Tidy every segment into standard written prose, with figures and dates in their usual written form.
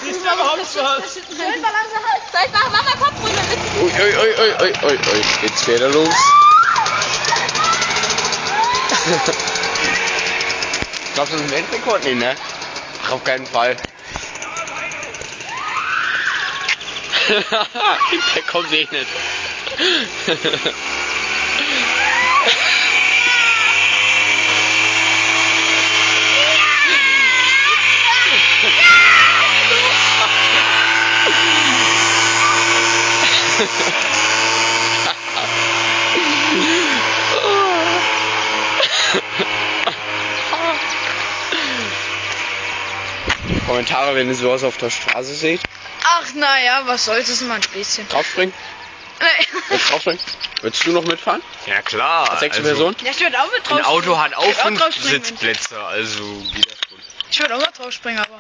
Ist ja überhaupt was. Soll ich machen? Mach mal Kopf runter. Ui. Geht's wieder los? Ich glaube, das ist ein Weltrekord, nee, ne? Ach, auf keinen Fall. Der kommt eh nicht. Kommentare, wenn ihr sowas auf der Straße seht. Ach naja, was soll's, das ist mal ein Späßchen. Draufspringen? Nee. Willst du draufspringen? Würdest du noch mitfahren? Ja klar. Als sechste Person? Ja, ich würde auch mit drauf Ein Auto hat auch Ich würd 5 drauf springen, Sitzplätze, also geht das schon. Ich würde auch mal drauf springen, aber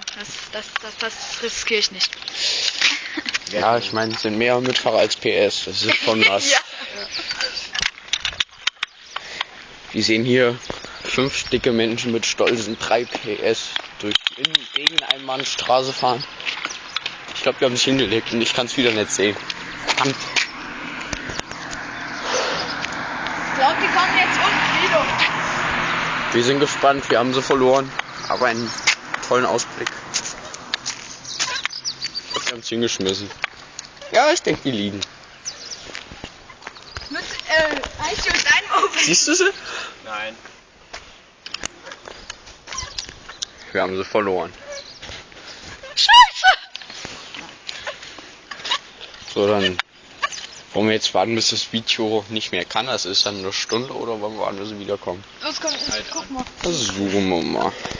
das riskiere ich nicht. Ja, ich meine, es sind mehr Mitfahrer als PS. Das ist schon was. Ja. Wir sehen hier 5 dicke Menschen mit stolzen 3 PS gegen Einbahnstraße fahren. Ich glaube, die haben sich hingelegt und ich kann es wieder nicht sehen. Verdammt. Ich glaube, die kommen jetzt unten wieder. Wir sind gespannt, wir haben sie verloren. Aber einen tollen Ausblick. Ich glaube, wir haben es hingeschmissen. Ja, ich denke, die liegen. Heißt du dein Ofen? Siehst du sie? Nein. Wir haben sie verloren. Scheiße! So, dann wollen wir jetzt warten, bis das Video nicht mehr kann. Das ist dann eine Stunde oder wollen wir warten, bis sie wiederkommen? Los, komm, guck mal. Das suchen wir mal.